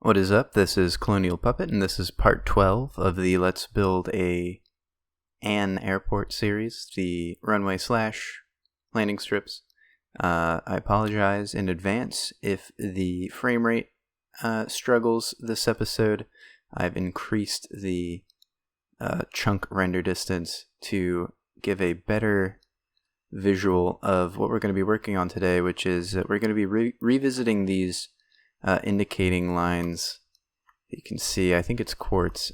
What is up? This is Colonial Puppet, and this is part 12 of the Let's Build an Airport series, the Runway / landing strips. I apologize in advance if the frame rate struggles this episode. I've increased the chunk render distance to give a better visual of what we're going to be working on today, which is we're going to be revisiting these indicating lines. You can see, I think it's quartz.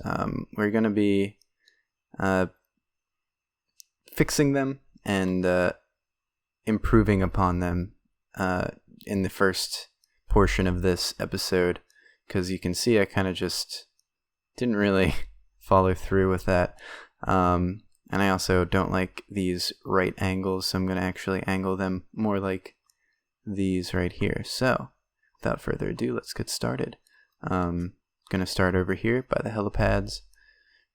We're going to be fixing them and improving upon them in the first portion of this episode, because you can see I kind of just didn't really follow through with that. And I also don't like these right angles, so I'm going to actually angle them more like these right here. So without further ado, let's get started. Going to start over here by the helipads.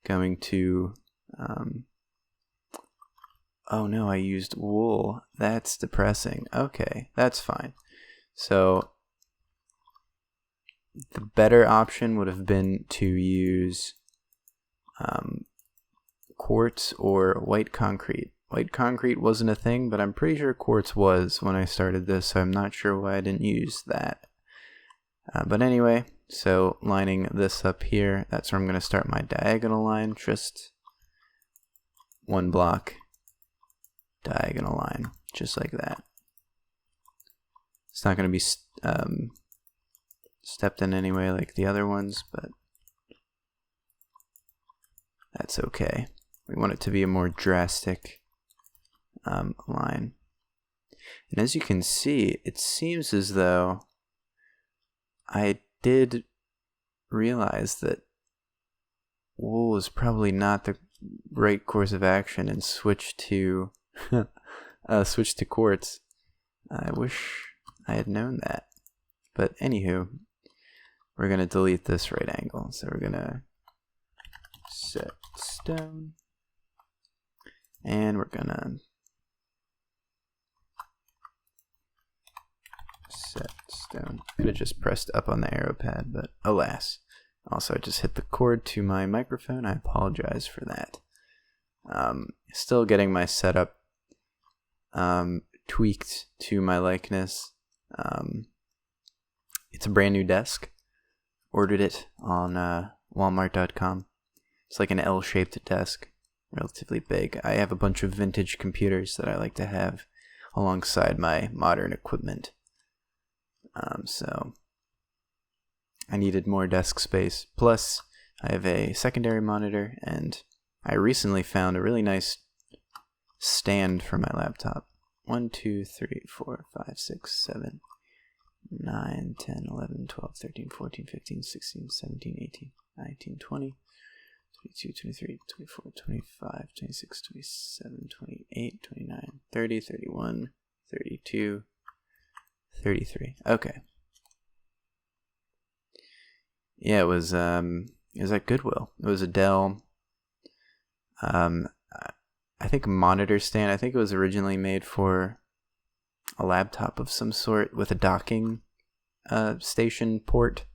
Going to... oh no, I used wool. That's depressing. Okay, that's fine. So the better option would have been to use quartz or white concrete. White concrete wasn't a thing, but I'm pretty sure quartz was when I started this, so I'm not sure why I didn't use that. But anyway, so lining this up here, that's where I'm going to start my diagonal line. Just one block diagonal line, just like that. It's not going to be stepped in anyway like the other ones, but that's okay. We want it to be a more drastic line. And as you can see, it seems as though I did realize that wool is probably not the right course of action and switch to quartz. I wish I had known that. But anywho, we're going to delete this right angle. So we're going to set stone. And we're going to set stone. I could have just pressed up on the arrow pad, but alas. Also, I just hit the cord to my microphone. I apologize for that. Still getting my setup tweaked to my likeness. It's a brand new desk. Ordered it on Walmart.com. It's like an L-shaped desk, relatively big. I have a bunch of vintage computers that I like to have alongside my modern equipment. So I needed more desk space. Plus, I have a secondary monitor, and I recently found a really nice stand for my laptop. 1, 2, 3, 4, 5, 6, 7, 9, 10, 11, 12, 13, 14, 15, 16, 17, 18, 19, 20, 22, 23, 24, 25, 26, 27, 28, 29, 30, 31, 32, 33. Okay. Yeah, it was at Goodwill. It was a Dell I think a monitor stand. I think it was originally made for a laptop of some sort with a docking station port.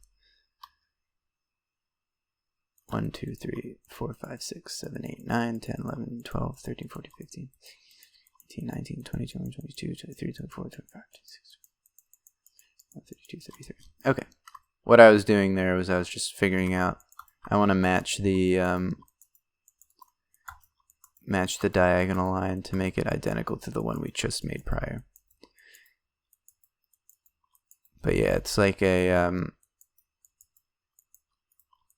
1, 2, 3, 4, 5, 6, 7, 8, 9, 10, 11, 12, 13, 14, 15, 18, 19, 20, 21, 22, 23, 24, 25, 26, 32, 33. Okay. What I was doing there was I was just figuring out, I want to match the diagonal line to make it identical to the one we just made prior. But yeah, it's like a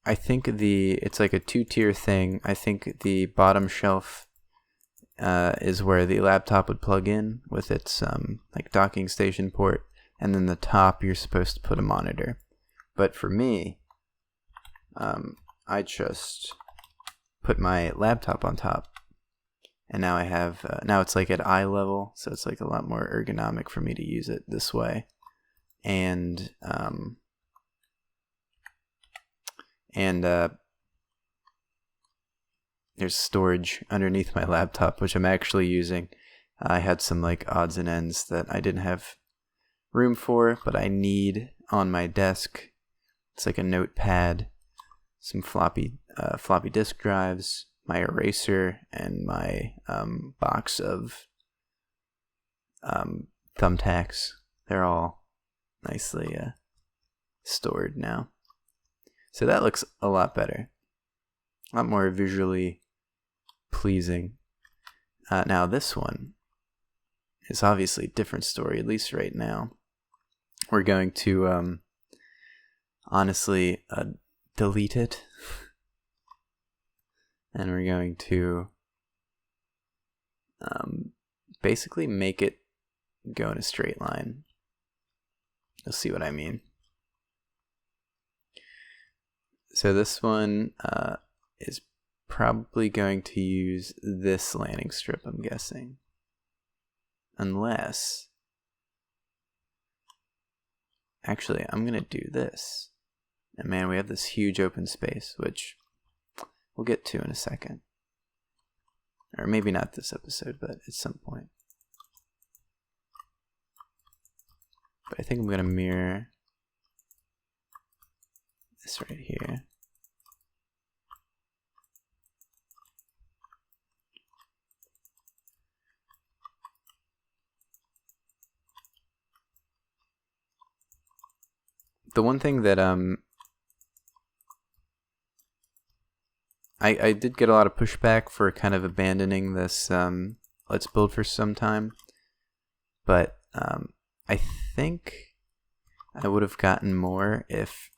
I think it's like a 2-tier thing. I think the bottom shelf is where the laptop would plug in with its like docking station port, and then the top you're supposed to put a monitor. But for me, I just put my laptop on top, and now I have now it's like at eye level, so it's like a lot more ergonomic for me to use it this way. And there's storage underneath my laptop, which I'm actually using. I had some like odds and ends that I didn't have room for, but I need on my desk It's like a notepad, some floppy disk drives, my eraser, and my box of thumbtacks. They're all nicely stored now. So that looks a lot better. A lot more visually pleasing. Now this one is obviously a different story, at least right now. We're going to honestly delete it. And we're going to basically make it go in a straight line. You'll see what I mean. So this one is probably going to use this landing strip, I'm guessing. Unless... Actually, I'm going to do this. And man, we have this huge open space, which we'll get to in a second. Or maybe not this episode, but at some point. But I think I'm going to mirror this right here. The one thing that I did get a lot of pushback for kind of abandoning this let's build for some time, but I think I would have gotten more if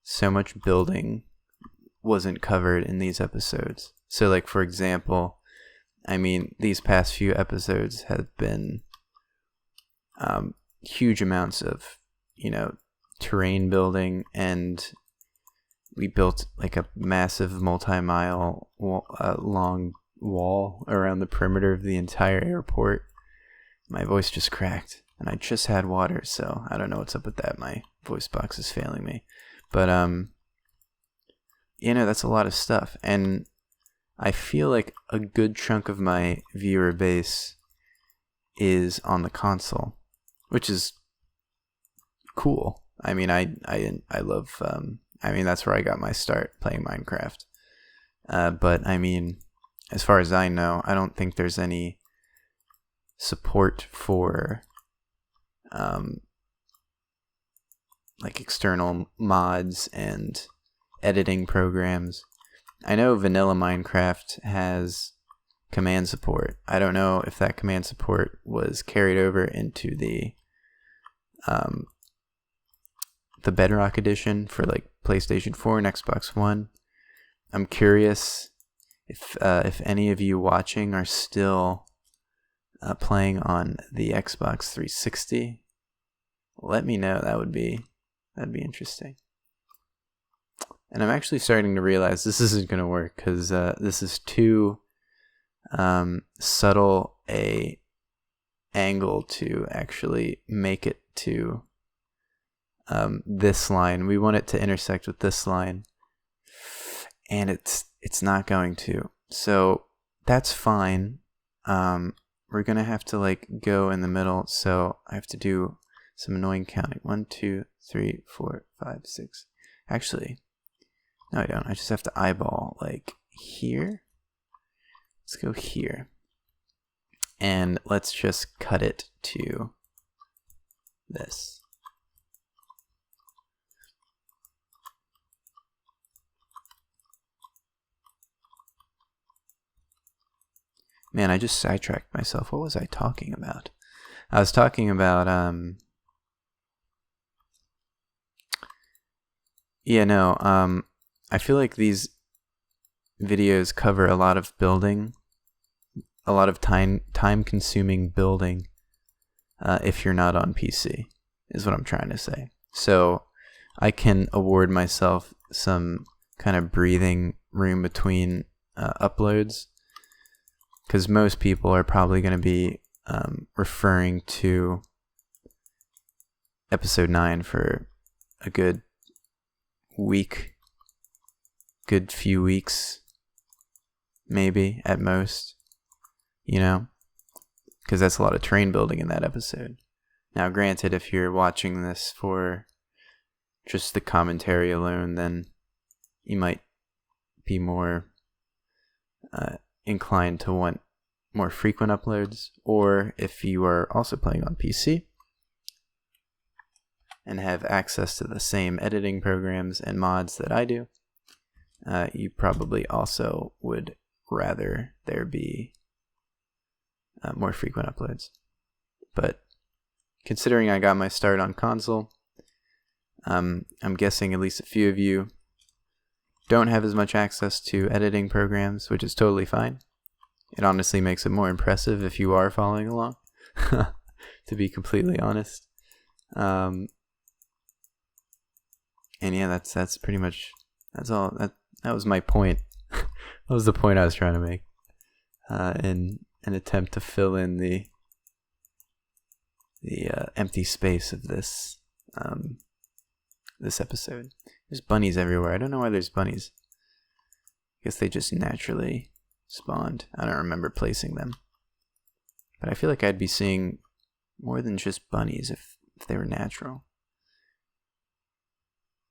so much building wasn't covered in these episodes. So like, for example, I mean, these past few episodes have been huge amounts of, you know, terrain building, and we built like a massive multi-mile long wall around the perimeter of the entire airport. My voice just cracked, and I just had water, so I don't know what's up with that. My voice box is failing me. But, you know, that's a lot of stuff. And I feel like a good chunk of my viewer base is on the console, which is cool. I mean, I love, I mean, that's where I got my start playing Minecraft. But, I mean, as far as I know, I don't think there's any support for like external mods and editing programs. I know vanilla Minecraft has command support. I don't know if that command support was carried over into the Bedrock edition for like PlayStation 4 and Xbox One. I'm curious if any of you watching are still playing on the Xbox 360. Let me know. That'd be interesting. And I'm actually starting to realize this isn't going to work because this is too subtle a angle to actually make it to this line. We want it to intersect with this line, and it's not going to. So that's fine. We're gonna have to like go in the middle. So I have to do some annoying counting. 1, 2, 3, 4, 5, 6. Actually, no, I don't. I just have to eyeball like here. Let's go here, and let's just cut it to this. Man, I just sidetracked myself. What was I talking about? I was talking about, I feel like these videos cover a lot of building, a lot of time-consuming building, if you're not on PC, is what I'm trying to say. So I can award myself some kind of breathing room between uploads, because most people are probably going to be referring to episode 9 for a good few weeks, maybe at most, you know, because that's a lot of terrain building in that episode. Now, granted, if you're watching this for just the commentary alone, then you might be more inclined to want more frequent uploads. Or if you are also playing on PC and have access to the same editing programs and mods that I do, you probably also would rather there be more frequent uploads. But considering I got my start on console, I'm guessing at least a few of you don't have as much access to editing programs, which is totally fine. It honestly makes it more impressive if you are following along, to be completely honest. And yeah, that's pretty much, that's all. That was my point. That was the point I was trying to make. In an attempt to fill in the empty space of this episode. There's bunnies everywhere. I don't know why there's bunnies. I guess they just naturally spawned. I don't remember placing them. But I feel like I'd be seeing more than just bunnies if they were natural.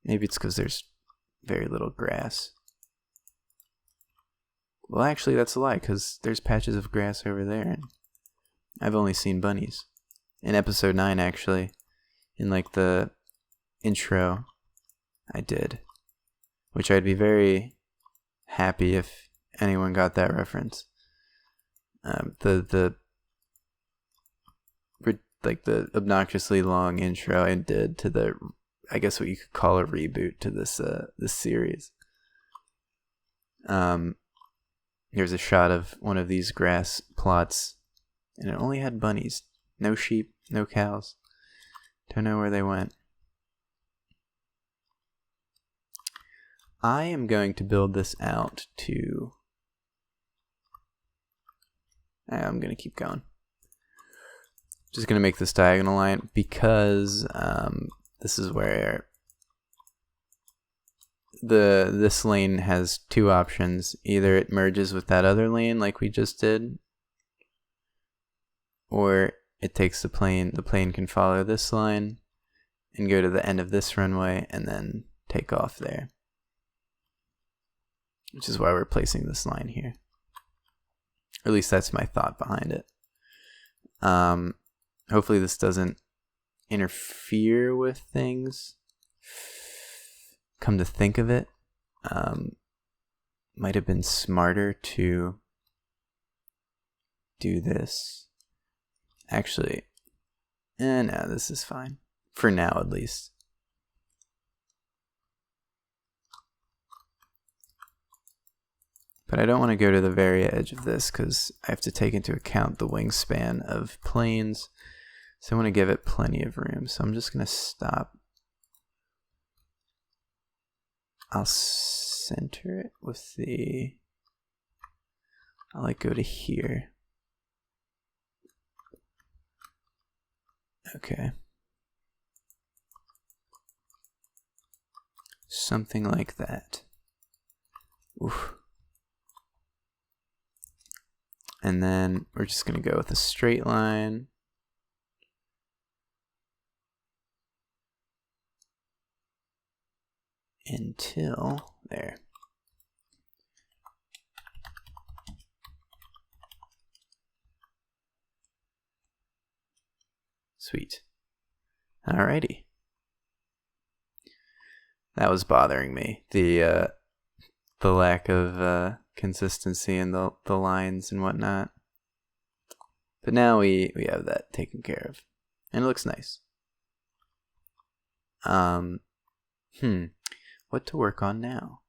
Maybe it's because there's very little grass. Well, actually, that's a lie, because there's patches of grass over there, and I've only seen bunnies. In episode 9, actually, in like the intro, I did, which I'd be very happy if anyone got that reference. The obnoxiously long intro I did to the, I guess what you could call a reboot to this series. There's a shot of one of these grass plots, and it only had bunnies. No sheep, no cows. Don't know where they went. I am going to build this out to... I'm going to keep going. Just going to make this diagonal line because this is where this lane has two options. Either it merges with that other lane like we just did, or it takes the plane can follow this line and go to the end of this runway and then take off there. Which is why we're placing this line here. Or at least that's my thought behind it. Hopefully this doesn't interfere with things. Come to think of it, might have been smarter to do this. Actually, no, this is fine. For now, at least. But I don't want to go to the very edge of this because I have to take into account the wingspan of planes. So I want to give it plenty of room. So I'm just going to stop. I'll center it with the... I'll like go to here. Okay. Something like that. Oof. And then we're just going to go with a straight line. Until there. Sweet. Alrighty. That was bothering me. The lack of consistency in the lines and whatnot. But now we have that taken care of. And it looks nice. What to work on now?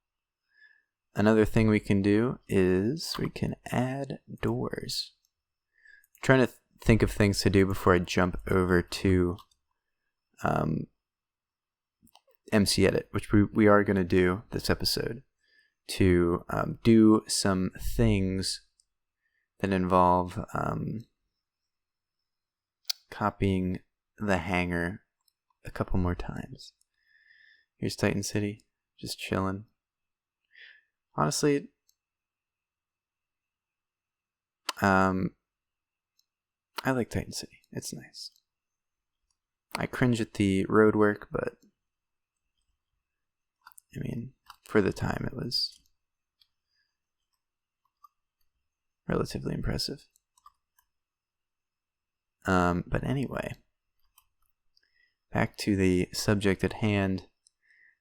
Another thing we can do is we can add doors. I'm trying to think of things to do before I jump over to MC Edit, which we are going to do this episode, to do some things that involve copying the hangar a couple more times. Here's Titan City, just chilling. Honestly, I like Titan City. It's nice. I cringe at the road work, but for the time, it was relatively impressive. But anyway, back to the subject at hand,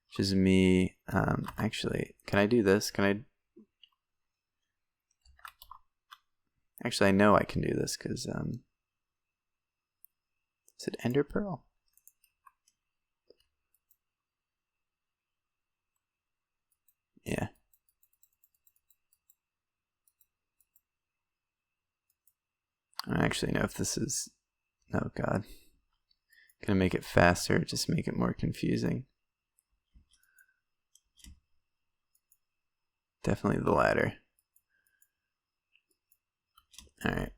which is me. Actually, can I do this? Actually, I know I can do this because, is it Ender Pearl? Yeah. I don't actually know if this is, oh god. Gonna make it faster, just make it more confusing. Definitely the latter. Alright.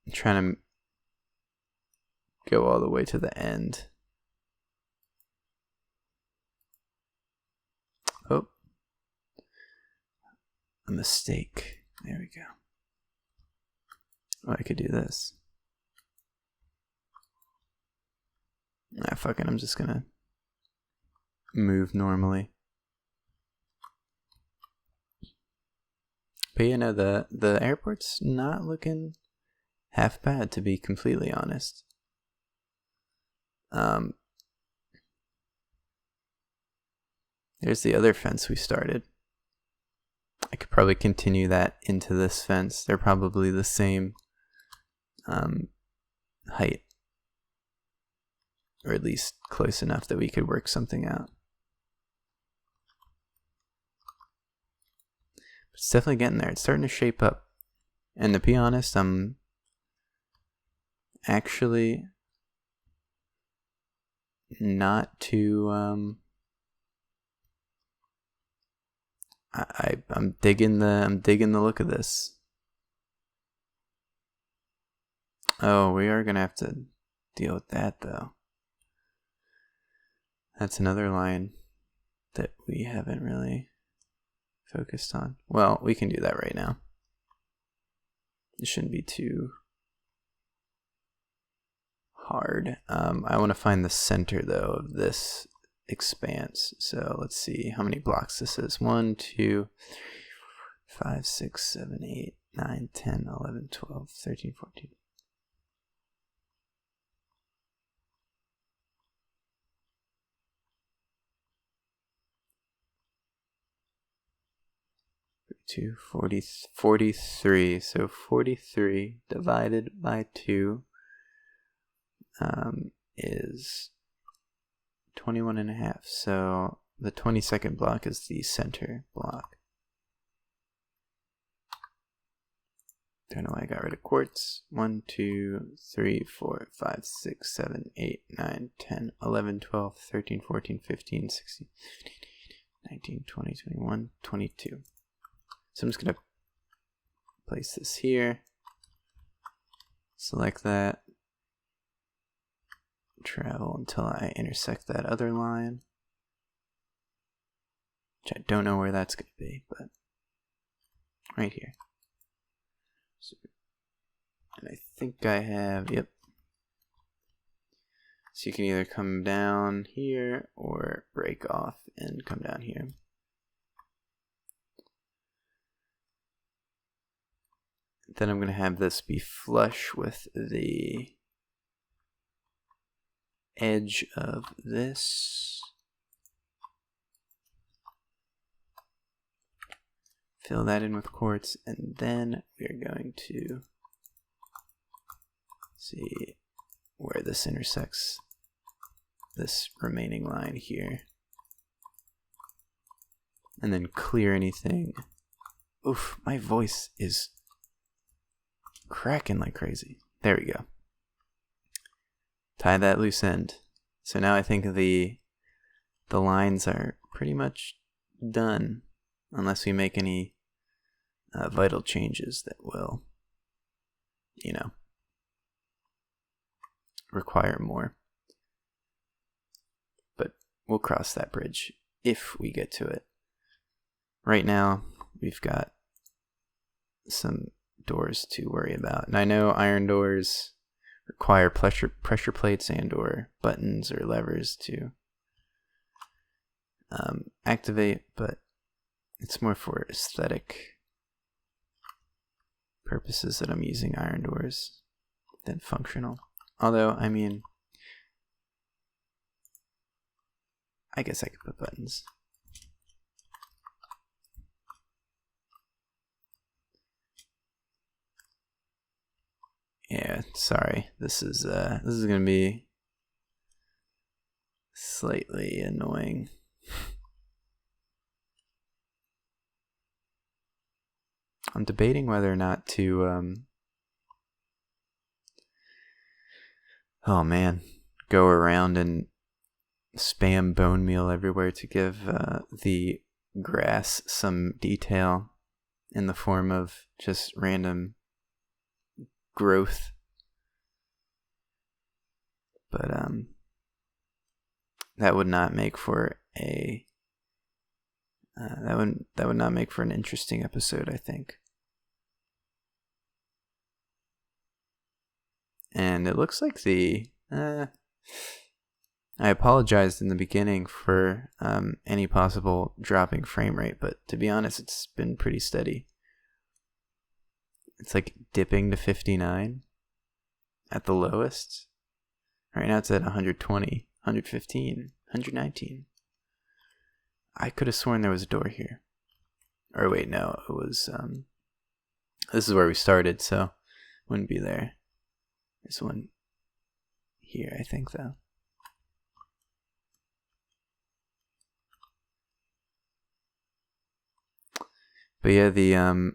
I'm trying to go all the way to the end. Oh. A mistake. There we go. Oh, I could do this. Ah, fuck it, I'm just gonna move normally. But you know, the airport's not looking half bad, to be completely honest. There's the other fence we started. I could probably continue that into this fence. They're probably the same height, or at least close enough that we could work something out. It's definitely getting there. It's starting to shape up. And to be honest, I'm actually not too I'm digging the look of this. Oh, we are gonna have to deal with that though. That's another line that we haven't really focused on. Well, we can do that right now. It shouldn't be too hard. I want to find the center though of this expanse. So let's see how many blocks this is. 1, 2, 5, 6, 7, 8, 9, 10, 11, 12, 13, 14. 43. So 43 divided by 2 is 21.5. So the 22nd block is the center block. Don't know why I got rid of quartz. 1, 2, 3, 4, 5, 6, 7, 8, 9, 10, 11, 12, 13, 14, 15, 16, 19, 20, 21, 22. So I'm just going to place this here, select that, travel until I intersect that other line, which I don't know where that's going to be, but right here. So, and I think I have, yep. So you can either come down here or break off and come down here. Then I'm going to have this be flush with the edge of this. Fill that in with quartz, and then we're going to see where this intersects this remaining line here. And then clear anything. Oof, my voice is cracking like crazy. There we go. Tie that loose end. So now I think the lines are pretty much done, unless we make any vital changes that will, you know, require more. But we'll cross that bridge if we get to it. Right now, we've got some doors to worry about. And I know iron doors require pressure plates and or buttons or levers to activate, but it's more for aesthetic purposes that I'm using iron doors than functional. Although, I mean, I guess I could put buttons. Yeah, sorry. This is gonna be slightly annoying. I'm debating whether or not to oh man, go around and spam bone meal everywhere to give the grass some detail in the form of just random growth. But that would not make for a that would not make for an interesting episode, I think. And it looks like I apologized in the beginning for any possible dropping frame rate, but to be honest, it's been pretty steady. It's like dipping to 59 at the lowest. Right now it's at 120, 115, 119. I could have sworn there was a door here. Or wait, no, it was, this is where we started, so it wouldn't be there. There's one here, I think, though. But yeah, the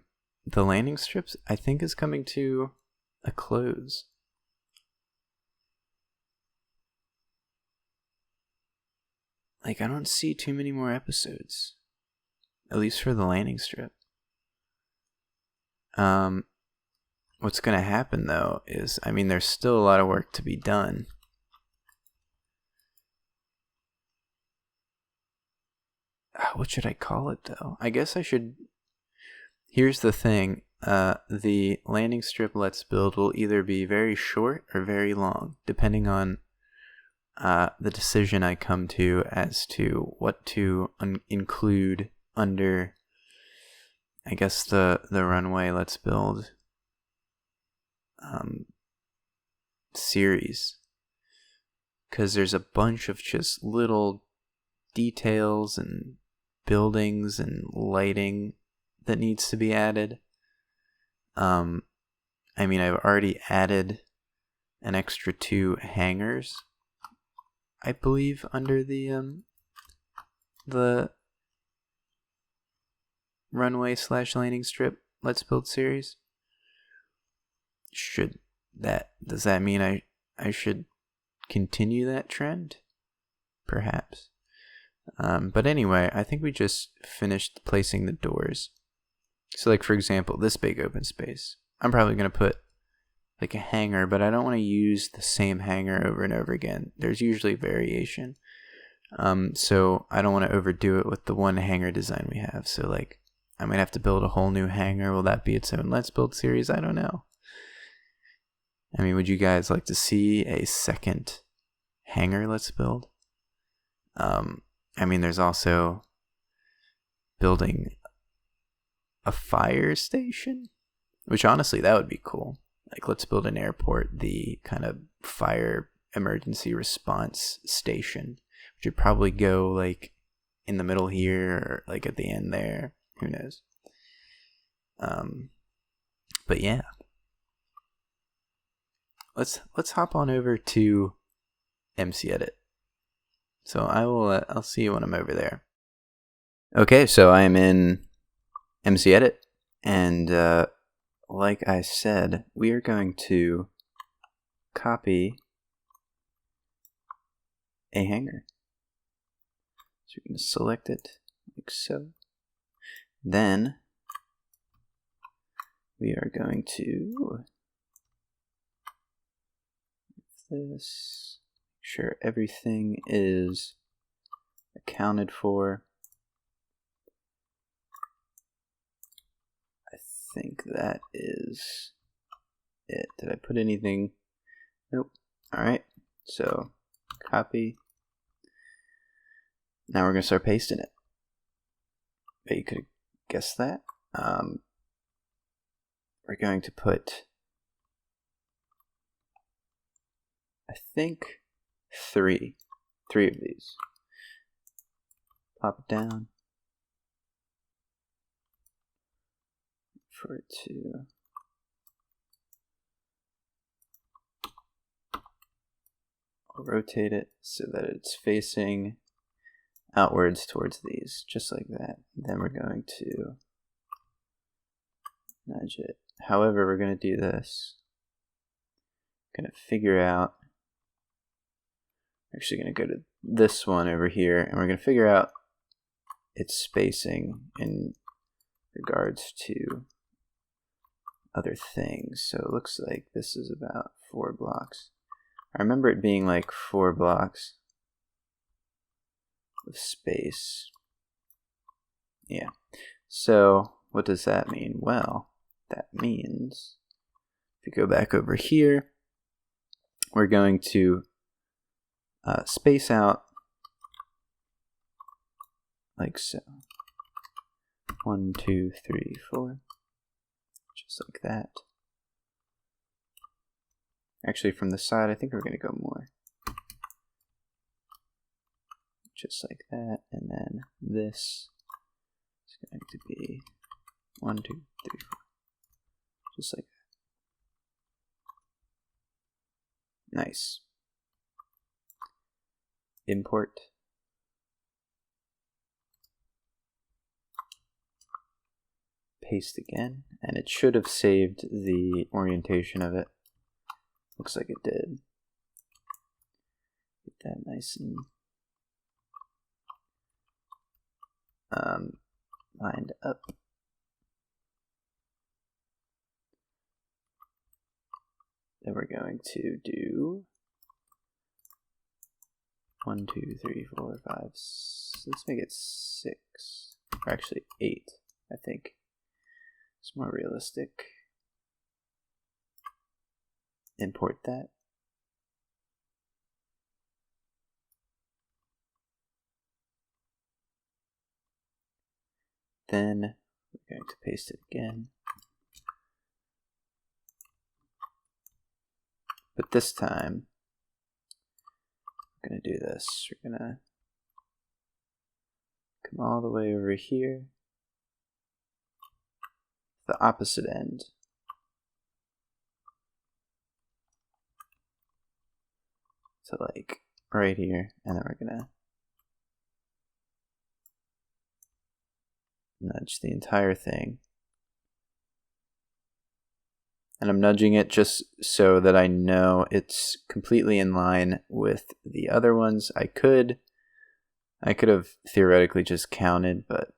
landing strips, I think, is coming to a close. Like, I don't see too many more episodes. At least for the landing strip. What's going to happen, though, is, I mean, there's still a lot of work to be done. What should I call it, though? I guess I should... Here's the thing. The landing strip Let's Build will either be very short or very long, depending on the decision I come to as to what to include under, I guess, the Runway Let's Build series. Because there's a bunch of just little details and buildings and lighting that needs to be added. I mean, I've already added an extra 2 hangars, I believe, under the Runway / landing strip Let's Build series. Does that mean I should continue that trend? Perhaps. But anyway, I think we just finished placing the doors. So, like, for example, this big open space. I'm probably going to put, like, a hanger, but I don't want to use the same hanger over and over again. There's usually variation. So I don't want to overdo it with the one hanger design we have. So, like, I might have to build a whole new hanger. Will that be its own Let's Build series? I don't know. I mean, would you guys like to see a second hanger Let's Build? I mean, there's also building a fire station, which honestly, that would be cool. Like, let's build an airport, the kind of fire emergency response station, which would probably go like in the middle here or like at the end there. Who knows? But yeah, let's hop on over to MC Edit. So I'll see you when I'm over there. Okay, so I am in MC Edit, and like I said, we are going to copy a hanger. So we're going to select it like so. Then we are going to this, make sure everything is accounted for. I think that is it. Did I put anything? Nope. Alright, so copy. Now we're going to start pasting it. but you could have guessed that. We're going to put, I think, three of these. Pop it down for it to rotate it so that it's facing outwards towards these, just like that. Then we're going to nudge it. However, we're going to do this. Going to figure out, actually going to go to this one over here, and we're going to figure out its spacing in regards to other things. So it looks like this is about 4 blocks. I remember it being like 4 blocks with space. Yeah. So what does that mean? Well, that means if you go back over here, we're going to space out like so. 1, 2, 3, 4. Just like that. Actually, from the side, I think we're going to go more. Just like that. And then this is going to be 1, 2, 3, 4. Just like that. Nice. Import. Paste again. And it should have saved the orientation of it. Looks like it did. Get that nice and lined up. Then we're going to do 1, 2, 3, 4, 5. Let's make it 6, or actually 8. I think it's more realistic. Import that. Then we're going to paste it again. But this time, we're going to do this. We're going to come all the way over here, the opposite end. So like right here, and then we're gonna nudge the entire thing. And I'm nudging it just so that I know it's completely in line with the other ones. I could have theoretically just counted, but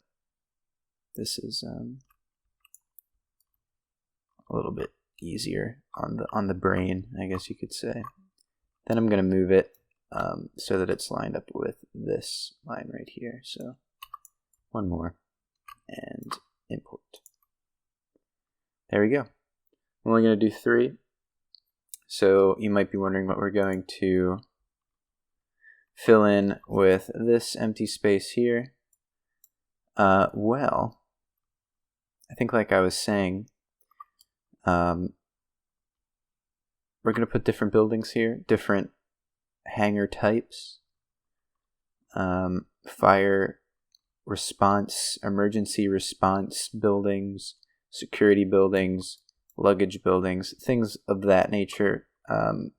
this is a little bit easier on the brain, I guess you could say. Then I'm going to move it so that it's lined up with this line right here. So one more and import. There we go. I'm only going to do 3. So you might be wondering what we're going to fill in with this empty space here. Well, I think like I was saying, we're going to put different buildings here, different hangar types, fire response, emergency response buildings, security buildings, luggage buildings, things of that nature. I'm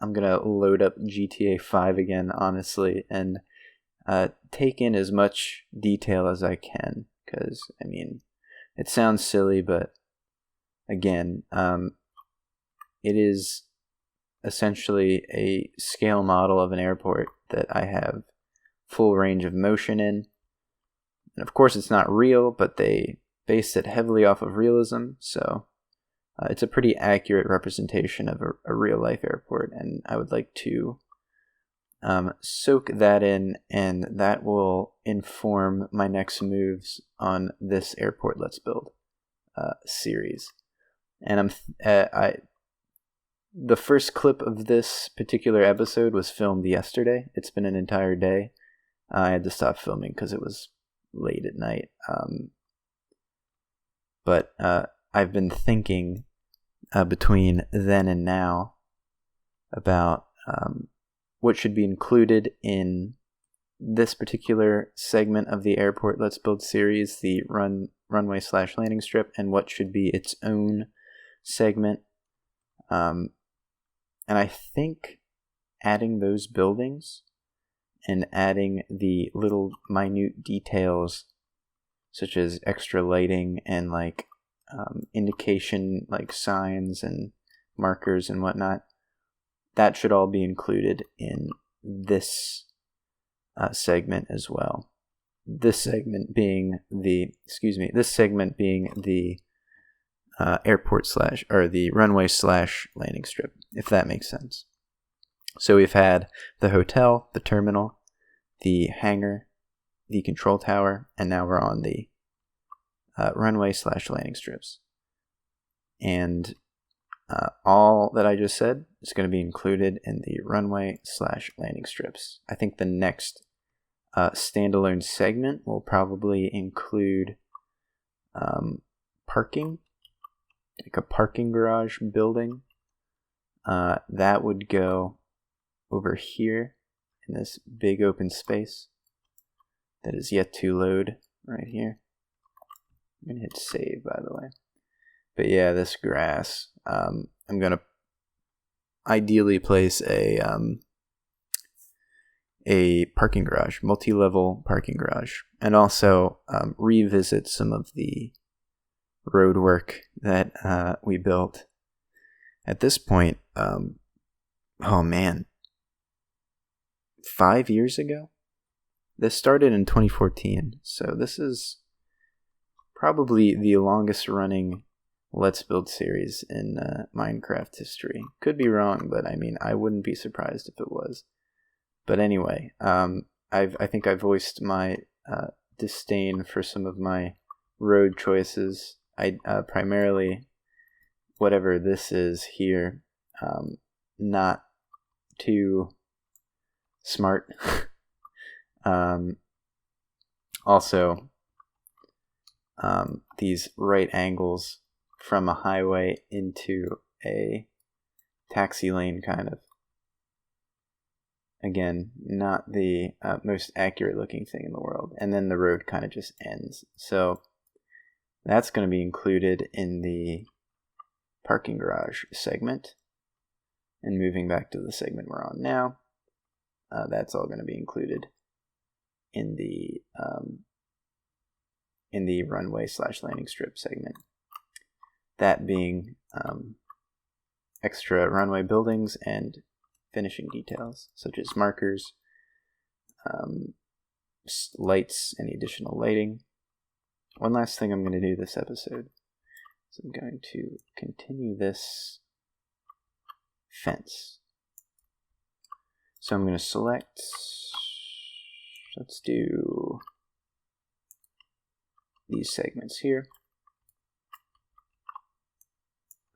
going to load up GTA 5 again, honestly, and take in as much detail as I can, because, I mean, it sounds silly, but again, it is essentially a scale model of an airport that I have full range of motion in. And of course it's not real, but they based it heavily off of realism, so it's a pretty accurate representation of a real life airport, and I would like to soak that in, and that will inform my next moves on this Airport Let's Build series. And the first clip of this particular episode was filmed yesterday. It's been an entire day. I had to stop filming because it was late at night. But I've been thinking between then and now about what should be included in this particular segment of the Airport Let's Build series, the runway/landing strip, and what should be its own segment. And I think adding those buildings and adding the little minute details such as extra lighting and like indication like signs and markers and whatnot, that should all be included in this segment as well. This segment being the airport / or the runway/landing strip, if that makes sense. So we've had the hotel, the terminal, the hangar, the control tower, and now we're on the runway/landing strips. And all that I just said is going to be included in the runway/landing strips. I think the next standalone segment will probably include parking, like a parking garage building. That would go over here in this big open space that is yet to load right here. I'm going to hit save, by the way. But yeah, this grass, I'm going to ideally place a parking garage, multi-level parking garage, and also revisit some of the road work that we built. At this point, oh man, 5 years ago? This started in 2014, so this is probably the longest running Let's Build series in Minecraft history. Could be wrong, but I mean, I wouldn't be surprised if it was. But anyway, I think I voiced my disdain for some of my road choices. I primarily, whatever this is here, not too smart. Also, these right angles from a highway into a taxi lane, kind of. Again, not the most accurate looking thing in the world. And then the road kind of just ends. So that's going to be included in the parking garage segment. And moving back to the segment we're on now, that's all going to be included in the runway/landing strip segment. That being extra runway buildings and finishing details, such as markers, lights, any additional lighting. One last thing I'm going to do this episode is I'm going to continue this fence. So I'm going to select, let's do these segments here.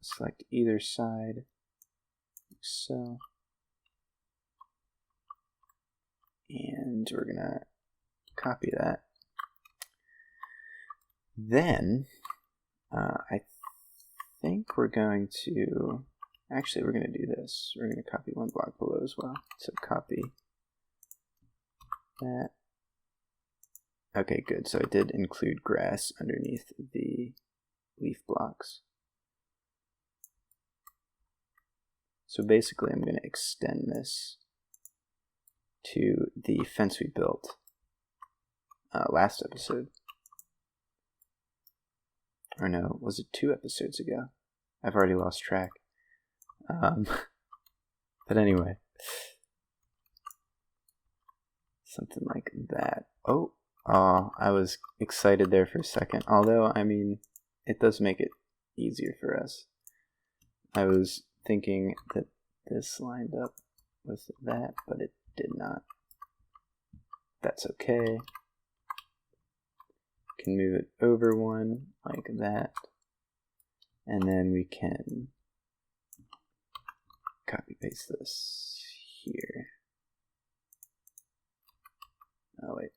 Select either side, like so. And we're going to copy that. Then, I think we're going to, actually we're going to do this. We're going to copy one block below as well. So copy that. Okay, good. So I did include grass underneath the leaf blocks. So basically I'm going to extend this to the fence we built last episode. Or no, was it 2 episodes ago? I've already lost track. But anyway. Something like that. Oh, I was excited there for a second. Although, I mean, it does make it easier for us. I was thinking that this lined up with that, but it did not. That's okay. Can move it over one like that, and then we can copy paste this here. Oh wait,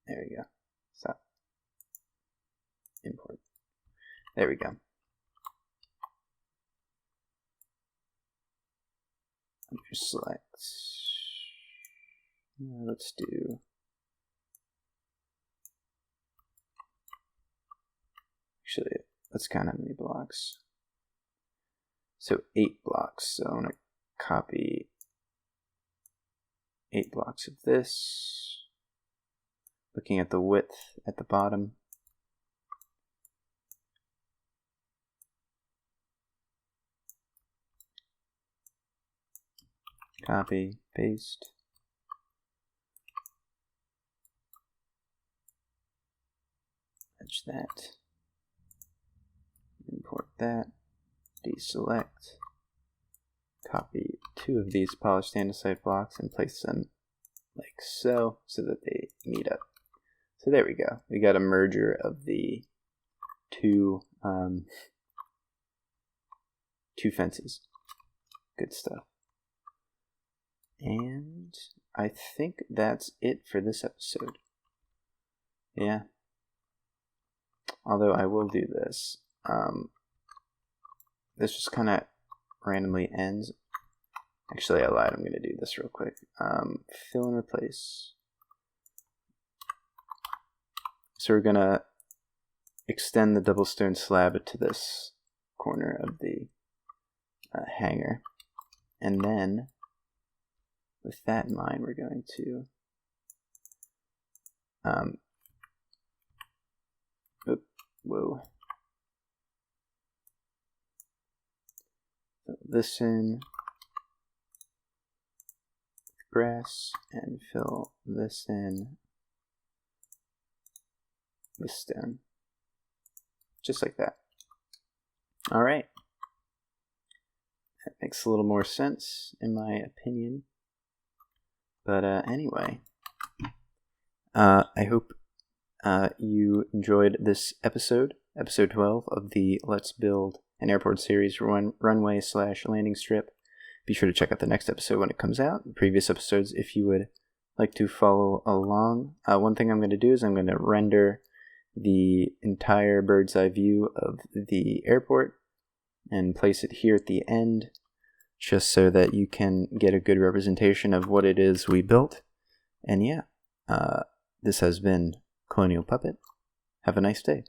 there we go. Stop. There we go. Select. Let's do. Actually, let's count how many blocks. So 8 blocks. So I'm going to copy 8 blocks of this. Looking at the width at the bottom. Copy, paste. Fetch that. Import that. Deselect. Copy 2 of these polished andesite blocks and place them like so that they meet up. So there we go. We got a merger of the two fences. Good stuff. And I think that's it for this episode. Yeah. Although I will do this. This just kind of randomly ends. Actually, I lied. I'm going to do this real quick. Fill and replace. So we're going to extend the double stone slab to this corner of the hanger. And then, with that in mind, we're going to whoa. Fill this in with grass and fill this in with stone. Just like that. All right. That makes a little more sense in my opinion. But anyway, I hope you enjoyed this episode 12 of the Let's Build an Airport series runway/landing strip. Be sure to check out the next episode when it comes out. The previous episodes, if you would like to follow along. One thing I'm going to do is I'm going to render the entire bird's eye view of the airport and place it here at the end, just so that you can get a good representation of what it is we built. And yeah, this has been Colonial Puppet. Have a nice day.